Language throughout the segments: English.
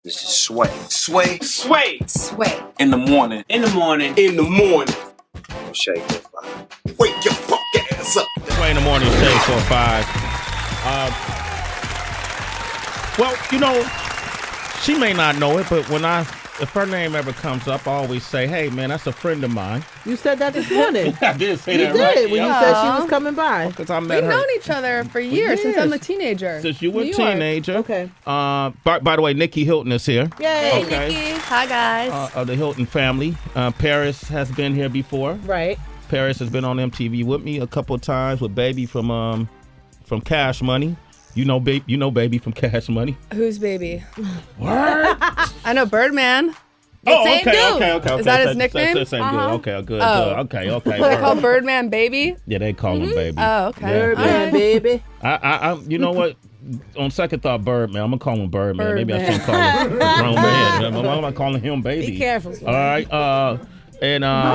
This is Sway. Sway. Sway. Sway. In the morning. In the morning. In the morning. Shake your body. Wake your fuck ass up. Sway in the morning, Shade 4-5. Well, you know, she may not know it, but if her name ever comes up, I always say, hey, man, that's a friend of mine. You said that this morning. I did say You that, did right? when you said she was coming by. Because I met We've her. known each other for years, since I'm a teenager. Since you were a New York. teenager. Okay. By the way, Nicky Hilton is here. Yay. Okay. Nikki. Hi, guys. Of the Hilton family. Paris has been here before. Right. Paris has been on MTV with me a couple of times with Baby from Cash Money. You know Baby from Cash Money. Who's Baby? Word? I know Birdman. Okay. Is that his nickname? Same Uh-huh. good. Good. Oh. Okay. They call Birdman Baby? Yeah, they call him Baby. Oh, okay. Birdman, baby. I you know what? On second thought, Birdman. I'm gonna call him Birdman. Maybe I shouldn't call him grown man. I'm not calling him Baby. Be careful. All right. I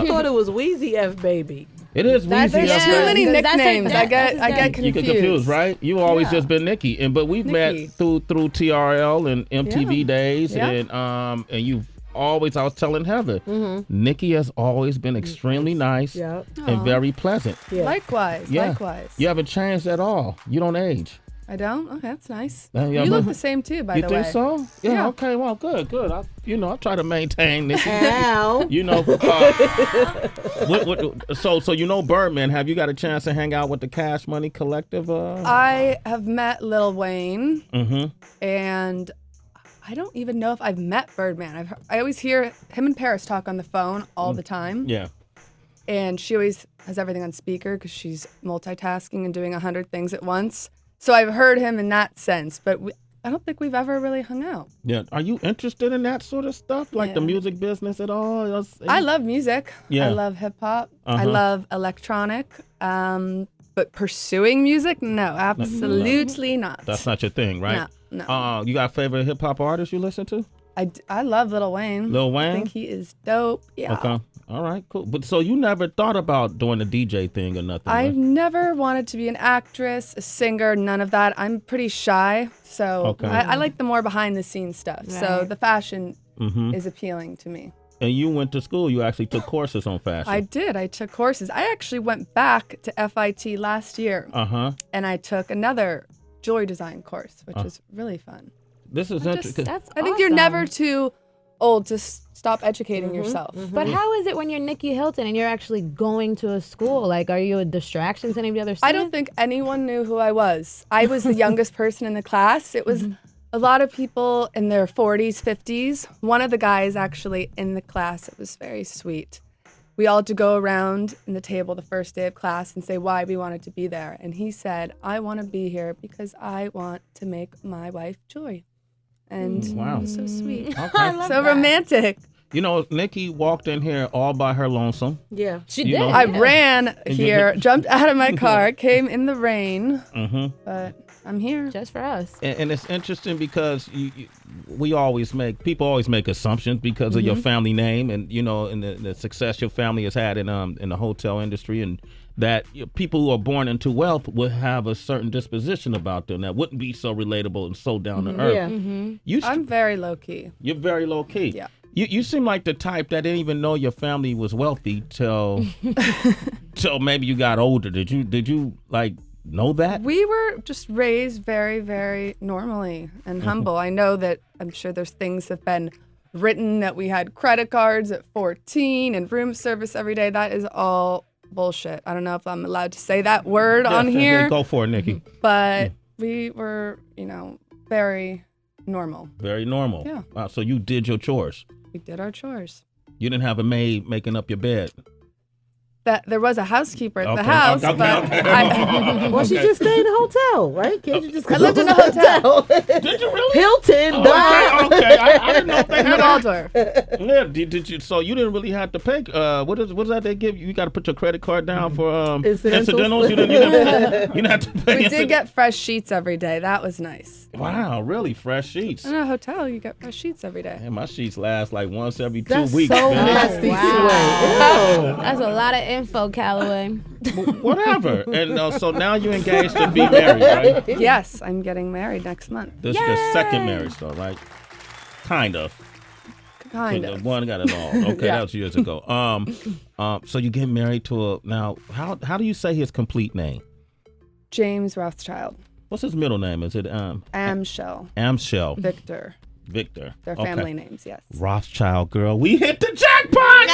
thought it was Wheezy F Baby. It is Weezy. There's too many nicknames. I get confused. You get confused, right? You always just been Nikki, but we've Nikki. met through TRL and MTV days, Yeah. and you've always. I was telling Heather, Nikki has always been extremely nice Yeah. and very pleasant. Yeah. Likewise. You haven't changed at all. You don't age. I don't? Okay, that's nice. Yeah, You look the same, too, by You the think way. so? Yeah. Yeah. Okay. Well, good. I try to maintain Nikki. Ow. You know, so you know Birdman. Have you got a chance to hang out with the Cash Money Collective? I have met Lil Wayne, Mm-hmm. and I don't even know if I've met Birdman. I always hear him and Paris talk on the phone all the time. Yeah. And she always has everything on speaker because she's multitasking and doing 100 things at once. So I've heard him in that sense, but I don't think we've ever really hung out. Yeah. Are you interested in that sort of stuff, like the music business at all? I love music. Yeah. I love hip hop. I Uh-huh. love electronic. But pursuing music, no, absolutely not. That's not your thing, right? No. You got a favorite hip hop artist you listen to? I love Lil Wayne. Lil Wayne? I think he is dope. Yeah. Okay. All right, cool. But so you never thought about doing the DJ thing or nothing? I've right? never wanted to be an actress, a singer, none of that. I'm pretty shy, so Okay. I like the more behind the scenes stuff. So Right. the fashion Mm-hmm. is appealing to me. And you went to school. You actually took courses on fashion. I did. I took courses. I actually went back to FIT last year, Uh-huh. and I took another jewelry design course, which was really fun. This is interesting. That's I think you're awesome. never too old to stop educating yourself. But how is it when you're Nicky Hilton and you're actually going to a school? Like, are you a distraction to any of the other students? I don't think anyone knew who I was. I was the youngest person in the class. It was a lot of people in their 40s, 50s. One of the guys actually in the class, it was very sweet. We all had to go around in the table the first day of class and say why we wanted to be there. And he said, I want to be here because I want to make my wife joy. And Wow. it was so sweet. Okay. So romantic. You know, Nikki walked in here all by her lonesome. Yeah. She You did. know- I ran you here, did- jumped out of my car, came in the rain, Mm-hmm. but I'm here. Just for us. And it's interesting because people always make assumptions because of your family name and and the success your family has had in the hotel industry, and that people who are born into wealth would have a certain disposition about them that wouldn't be so relatable and so down to earth. Yeah. I'm very low key. You're very low key. Yeah. You seem like the type that didn't even know your family was wealthy till maybe you got older. Did you like know that? We were just raised very, very normally and humble. I know that I'm sure there's things that have been written that we had credit cards at 14 and room service every day. That is all bullshit. I don't know if I'm allowed to say that word on here, Go for it, Nikki. but we were, very normal. Very normal. Yeah. Wow, so you did your chores. We did our chores. You didn't have a maid making up your bed. That there was a housekeeper at the Okay, house, okay, but okay. Well, she just stayed in a hotel, right? Can't you just go I lived to in a hotel. Did you really? Hilton, Okay. I didn't know if they in the had that. Waldorf. Yeah, did you? So you didn't really have to pay. What is that they give you? You got to put your credit card down for incidentals. You didn't have to pay. We did get fresh sheets every day. That was nice. Wow, really fresh sheets. In a hotel, you get fresh sheets every day. Man, my sheets last like once every 2 That's weeks. so man. nasty. Wow. That's a lot of info, Calloway. Whatever. And so now you're engaged to be married, right? Yes, I'm getting married next month. This is your second marriage, though, right? Kind of. Kind of. One got it all. Okay, Yeah. that was years ago. So you get married to now. How do you say his complete name? James Rothschild. What's his middle name? Is it Amshel. Amshel? Victor. Victor. Their family names, yes. Rothschild, girl. We hit the jackpot.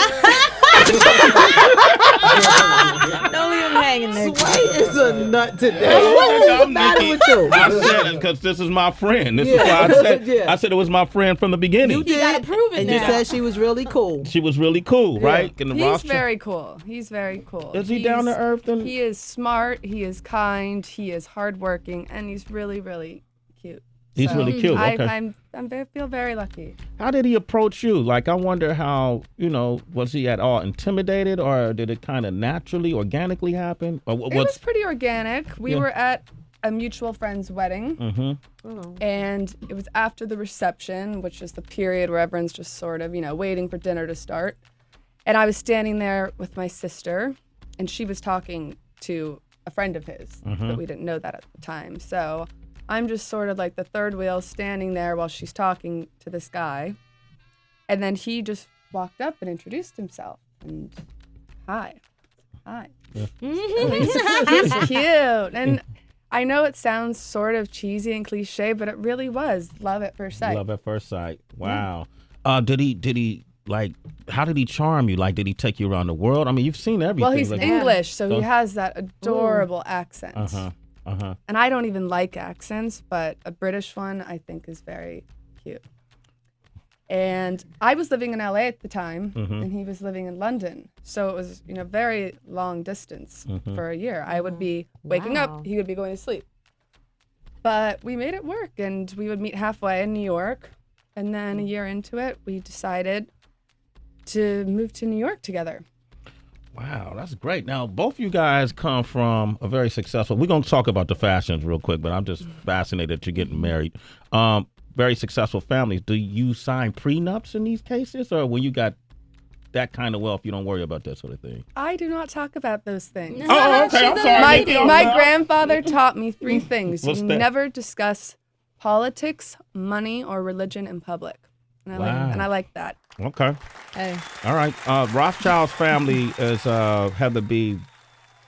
Don't leave him hanging there. Sway is a nut today. What What's the matter with you? I said it because this is my friend. This is why I said. Yeah. I said it was my friend from the beginning. You did. gotta prove it and now. you said she was really cool. She was really cool, right? And the He's Rothschild- very cool. He's very cool. Is he down to earth? And He is smart. He is kind. He is hardworking, and he's really, really cute. He's really cute. Okay. I feel very lucky. How did he approach you? Like, I wonder how, was he at all intimidated, or did it kind of naturally, organically happen? Or It was pretty organic. We were at a mutual friend's wedding, and it was after the reception, which is the period where everyone's just sort of, waiting for dinner to start. And I was standing there with my sister, and she was talking to a friend of his, but we didn't know that at the time. So I'm just sort of like the third wheel standing there while she's talking to this guy. And then he just walked up and introduced himself. And hi. He's cute. And I know it sounds sort of cheesy and cliche, but it really was love at first sight. Love at first sight. Wow. Did he like, how did he charm you? Like, did he take you around the world? I mean, you've seen everything. Well, he's like, English, so he has that adorable accent. Uh-huh. And I don't even like accents, but a British one I think is very cute. And I was living in LA at the time, and he was living in London. So it was, very long distance for a year. I would be waking up, he would be going to sleep. But we made it work, and we would meet halfway in New York. And then a year into it, we decided to move to New York together. Wow, that's great. Now, both you guys come from a very successful, we're going to talk about the fashions real quick, but I'm just fascinated that you're getting married. Very successful families. Do you sign prenups in these cases, or when you got that kind of wealth, you don't worry about that sort of thing? I do not talk about those things. Oh, okay, I'm sorry. My grandfather taught me 3 things. What's You that? never discuss politics, money, or religion in public. And I like that. Okay. Hey. All right. Rothschild's family is Heather B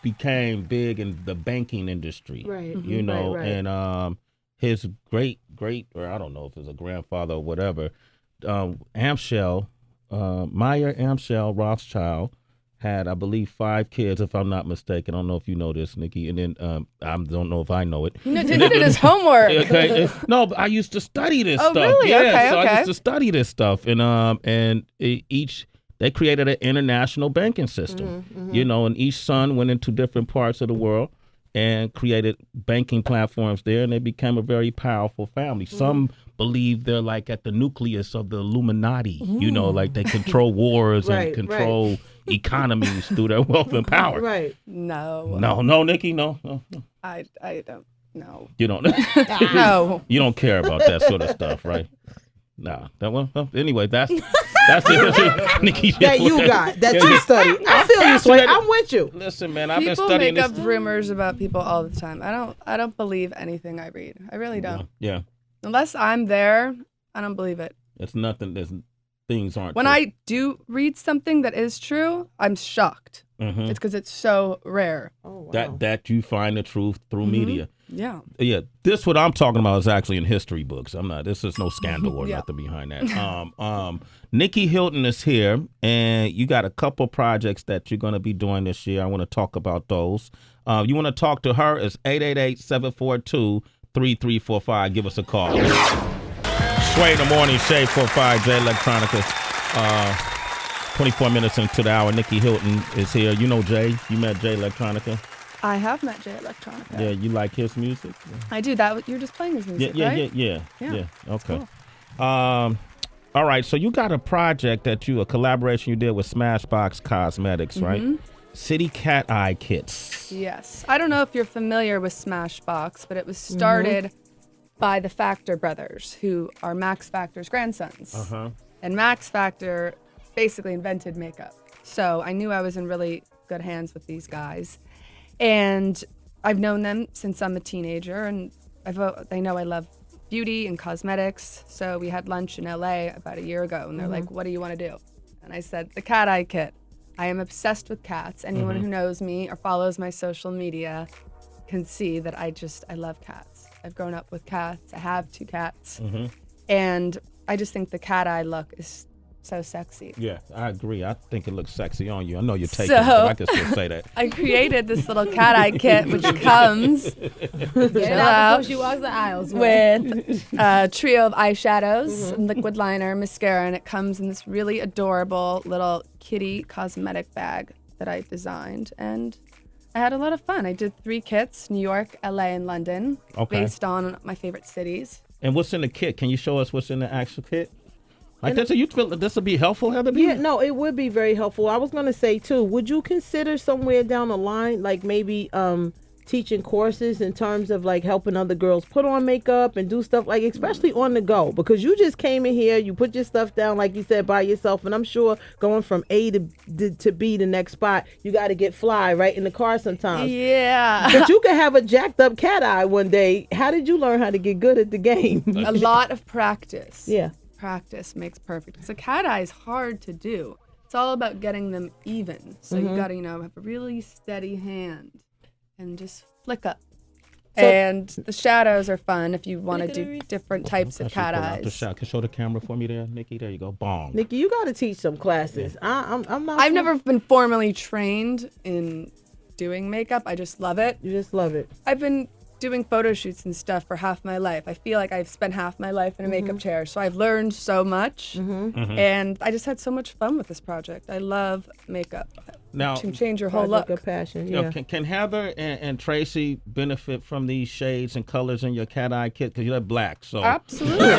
became big in the banking industry. Right. Right. And his great, or I don't know if it's a grandfather or whatever, Meyer Amschel Rothschild had, I believe, 5 kids, if I'm not mistaken. I don't know if you know this, Nikki. And then I don't know if I know it. He did his homework. Okay. No, but I used to study this stuff. Really? Yeah, Okay, so I okay. used to study this stuff, and they created an international banking system. And each son went into different parts of the world and created banking platforms there, and they became a very powerful family. Some believe they're like at the nucleus of the Illuminati. Like they control wars and control economies through their wealth and power. Right. No, Nikki, no. I don't know. You don't. No. You don't care about that sort of stuff, right? Nah. That one. Anyway, that's it. Nikki, That you got, that you study. I feel you, Sway. I'm with you. Listen, man, I've been People studying make this. up rumors about people all the time. I don't believe anything I read. I really don't. Yeah. Unless I'm there, I don't believe it. It's nothing. Things aren't. When true. I do read something that is true, I'm shocked. It's because it's so rare. Oh, wow. that you find the truth through media. Yeah. Yeah, this what I'm talking about is actually in history books. This is no scandal or Yeah. nothing behind that. Nicky Hilton is here, and you got a couple projects that you're going to be doing this year. I want to talk about those. You want to talk to her? It's 888-742-3345. Give us a call. Sway in the morning, Shade 45, J Electronica. 24 minutes into the hour, Nicky Hilton is here. You know Jay. You met Jay Electronica. I have met Jay Electronica. Yeah, you like his music? I do. You're just playing his music, right? Yeah. Okay. Cool. All right. So you got a project a collaboration you did with Smashbox Cosmetics, right? City Cat Eye Kits. Yes. I don't know if you're familiar with Smashbox, but it was started by the Factor brothers, who are Max Factor's grandsons. And Max Factor basically invented makeup. So I knew I was in really good hands with these guys. And I've known them since I'm a teenager, and they know I love beauty and cosmetics. So we had lunch in LA about a year ago, and they're Mm-hmm. like, "What do you want to do?" And I said, "The cat eye kit." I am obsessed with cats. Anyone Mm-hmm. who knows me or follows my social media can see that I love cats. I've grown up with cats. I have 2 cats. Mm-hmm. And I just think the cat eye look is so sexy. Yeah, I agree. I think it looks sexy on you. I know you're taking So- it, but I can still say that. I created this little cat eye kit, which comes Get it out out before she walks the aisles. with a trio of eyeshadows, liquid liner, mascara, and it comes in this really adorable little kitty cosmetic bag that I designed. And I had a lot of fun. I did 3 kits, New York, LA, and London, Okay. based on my favorite cities. And what's in the kit? Can you show us what's in the actual kit? Like this, you feel this would be helpful, Heather? Yeah, no, it would be very helpful. I was gonna say too, would you consider somewhere down the line, like maybe teaching courses in terms of like helping other girls put on makeup and do stuff like, especially on the go? Because you just came in here, you put your stuff down, like you said, by yourself, and I'm sure going from A to B, the next spot, you got to get fly right in the car sometimes. Yeah. But you could have a jacked up cat eye one day. How did you learn how to get good at the game? A lot of practice. Yeah. Practice makes perfect. Because a cat eye is hard to do. It's all about getting them even. So you gotta, have a really steady hand and just flick up. And the shadows are fun if you want to do different types of cat eyes. Can show the camera for me there, Nikki? There you go. Bong. Nikki, you got to teach some classes. I'm not. I've never been formally trained in doing makeup. I just love it. You just love it. I've been doing photo shoots and stuff for half my life. I feel like I've spent half my life in a makeup chair, so I've learned so much, and I just had so much fun with this project. I love makeup. Now, It can change your whole look. Project of passion. you know, Yeah. can Heather and Tracy benefit from these shades and colors in your cat eye kit? Because you're black, so Absolutely. No,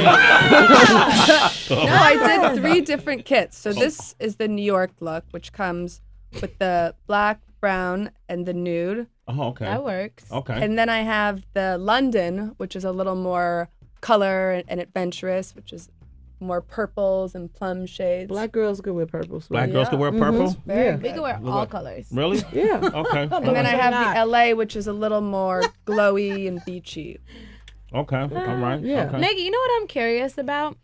I did 3 different kits. So this is the New York look, which comes with the black, brown, and the nude. Oh, okay. That works. Okay. And then I have the London, which is a little more color and adventurous, which is more purples and plum shades. Black girls could wear purple. So Black girls can wear purple? Yeah. We can wear all colors. Really? Yeah. Okay. And then I have the LA, which is a little more glowy and beachy. Okay. All right. Yeah. Okay. Nikki, you know what I'm curious about?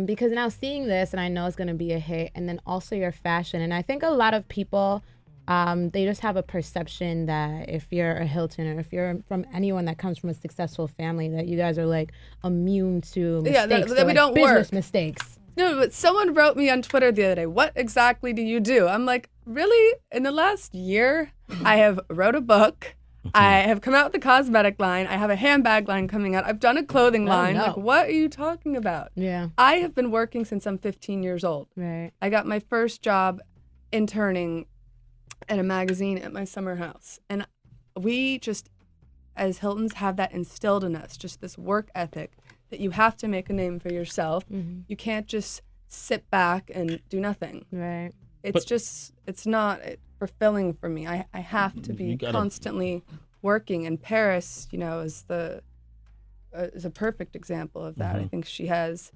Because now seeing this, and I know it's going to be a hit, and then also your fashion. And I think a lot of people, they just have a perception that if you're a Hilton or if you're from anyone that comes from a successful family, that you guys are like immune to mistakes. that or, we like, don't business work. mistakes. No, but someone wrote me on Twitter the other day, what exactly do you do? I'm like, really? In the last year, I have wrote a book. I have come out with a cosmetic line. I have a handbag line coming out. I've done a clothing line. no. Like, what are you talking about? Yeah. I have been working since I'm 15 years old. Right. I got my first job interning at a magazine at my summer house. And we just, as Hiltons, have that instilled in us, just this work ethic that you have to make a name for yourself. You can't just sit back and do nothing. Right. It's not fulfilling for me. I have to be constantly working. And Paris, is a perfect example of that. I think she has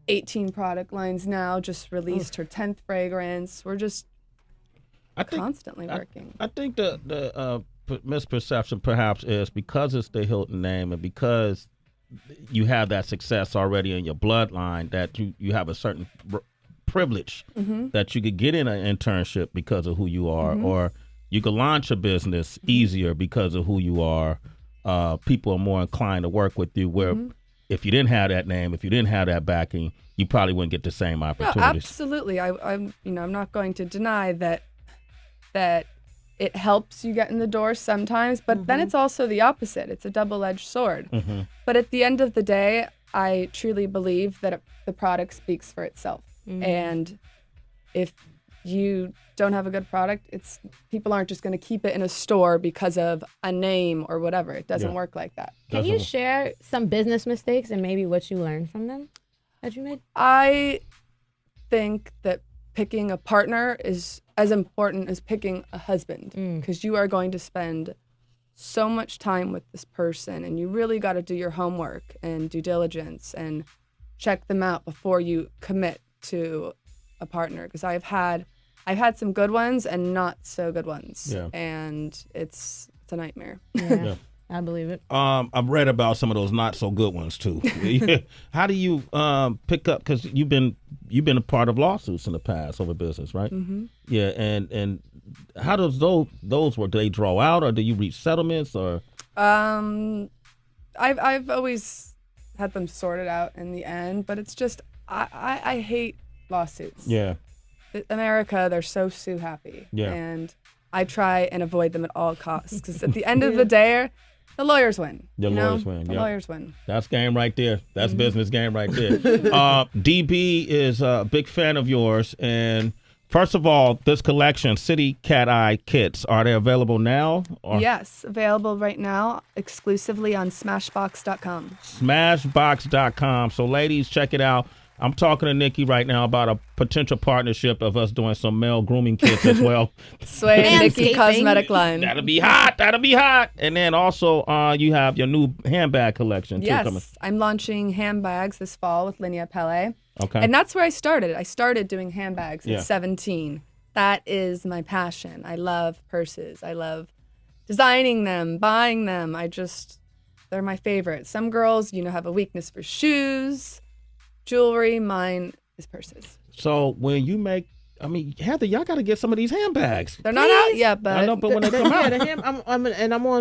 18 product lines now, just released her 10th fragrance. We're just constantly working. I think the misperception perhaps is because it's the Hilton name and because you have that success already in your bloodline that you have a certain privilege that you could get in an internship because of who you are, or you could launch a business easier because of who you are. People are more inclined to work with you, where if you didn't have that name, if you didn't have that backing, you probably wouldn't get the same No, opportunities. absolutely. I'm not going to deny that it helps you get in the door sometimes, but then it's also the opposite. It's a double-edged sword. But at the end of the day, I truly believe that the product speaks for itself. And if you don't have a good product, people aren't just going to keep it in a store because of a name or whatever. It doesn't work like that. Can you share some business mistakes and maybe what you learned from them that you made? I think that picking a partner is as important as picking a husband, because you are going to spend so much time with this person, and you really got to do your homework and due diligence and check them out before you commit to a partner. Because I've had some good ones and not so good ones, and it's a nightmare. Yeah. I believe it. I've read about some of those not so good ones too. How do you pick up? Because you've been a part of lawsuits in the past over business, right? Mm-hmm. Yeah, and how does those work? Do they draw out, or do you reach settlements, or? I've always had them sorted out in the end, but it's just I hate lawsuits. Yeah. America, they're so sue happy. Yeah. And I try and avoid them at all costs because at the end of the day, the lawyers win. The lawyers win. That's game right there. That's business game right there. DB is a big fan of yours. And first of all, this collection, City Cat Eye kits, are they available now? Yes, available right now exclusively on Smashbox.com. Smashbox.com. So ladies, check it out. I'm talking to Nikki right now about a potential partnership of us doing some male grooming kits as well. Sway and Nicky cosmetic line. That'll be hot. And then also you have your new handbag collection too coming. Yes, I'm launching handbags this fall with Linnea Pelle. Okay. And that's where I started. I started doing handbags at 17. That is my passion. I love purses. I love designing them, buying them. They're my favorite. Some girls, have a weakness for shoes, jewelry. Mine is purses. So when you make, Heather, y'all got to get some of these handbags. They're not out yet, but I know, but when they come out, I'm on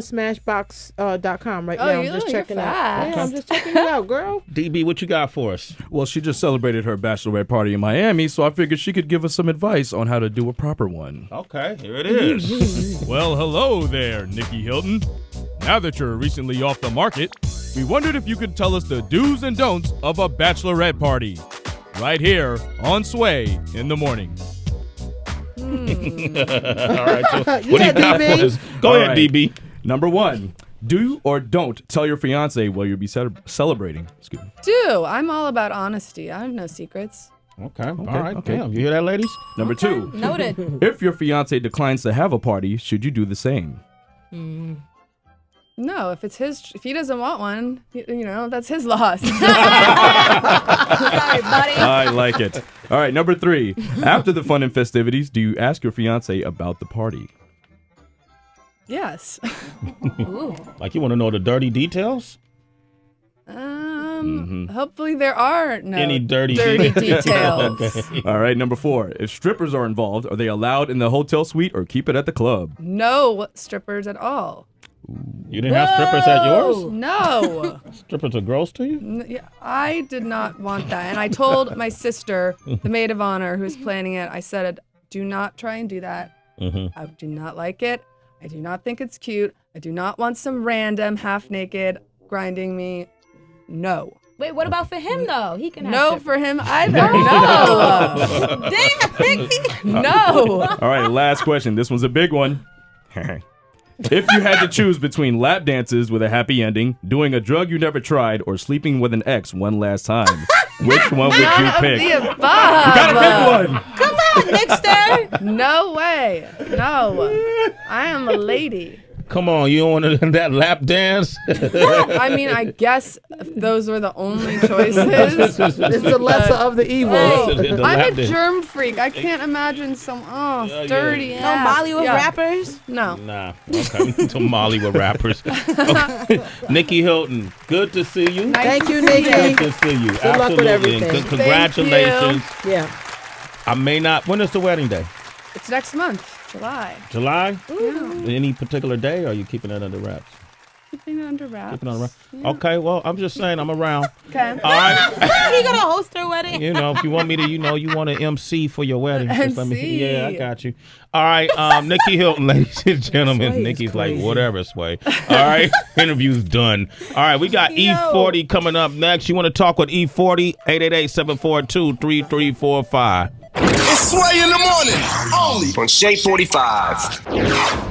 Smashbox.com right now. I'm just checking out. fast. Yeah, I'm just checking it out, girl. DB, what you got for us? Well, she just celebrated her bachelorette party in Miami, so I figured she could give us some advice on how to do a proper one. Okay, here it is. Well, hello there, Nicky Hilton. Now that you're recently off the market, we wondered if you could tell us the do's and don'ts of a bachelorette party. Right here on Sway in the Morning. All right, so what do you got for us? Go ahead, right. DB. Number 1, do or don't tell your fiance while you'll be celebrating. Excuse me. do. I'm all about honesty. I have no secrets. Okay. All right. Okay. Damn, you hear that, ladies? Number 2, Noted. if your fiance declines to have a party, should you do the same? No, if he doesn't want one, that's his loss. Sorry, buddy. I like it. All right, number 3, after the fun and festivities, do you ask your fiance about the party? Yes. Like you want to know the dirty details? Hopefully there are no Any dirty details. Okay. All right, number 4, if strippers are involved, are they allowed in the hotel suite or keep it at the club? No strippers at all. You didn't have strippers at yours? No. Strippers are gross to you? I did not want that. And I told my sister, the maid of honor who's planning it, I said, do not try and do that. I do not like it. I do not think it's cute. I do not want some random half-naked grinding me. No. Wait, what about for him though? He can have No strippers. for him either. No. Damn. No. All right, last question. This one's a big one. If you had to choose between lap dances with a happy ending, doing a drug you never tried, or sleeping with an ex one last time, which one would you pick? The above. You gotta pick one. Come on, Nickster. No way. No. I am a lady. Come on, you don't want that lap dance? I mean, I guess those were the only choices. It's the lesser of the evil. Hey, The I'm lap a dance. germ freak. I can't imagine some dirty No Bollywood rappers. No. Nah. Okay. To Molly with rappers. Okay. Nikki Hilton, good to see you. Thank you, Nikki. Good to see you. Good luck with everything. And Thank congratulations. Yeah. I may not. When is the wedding day? It's next month, July. July? Yeah. Any particular day, or are you keeping it under wraps? Keeping it under wraps. Keeping it under wraps. Okay, well, I'm just saying I'm around. Okay. All right. He gonna host her wedding. If you want me to, you want an MC for your wedding. Just let MC. Yeah, I got you. All right, Nikki Hilton, ladies and gentlemen. Sway is Nikki's like, crazy. whatever, Sway. All right, interview's done. All right, we got E40 coming up next. You want to talk with E40? 888-742-3345. It's Sway in the Morning. Only On Shade 45.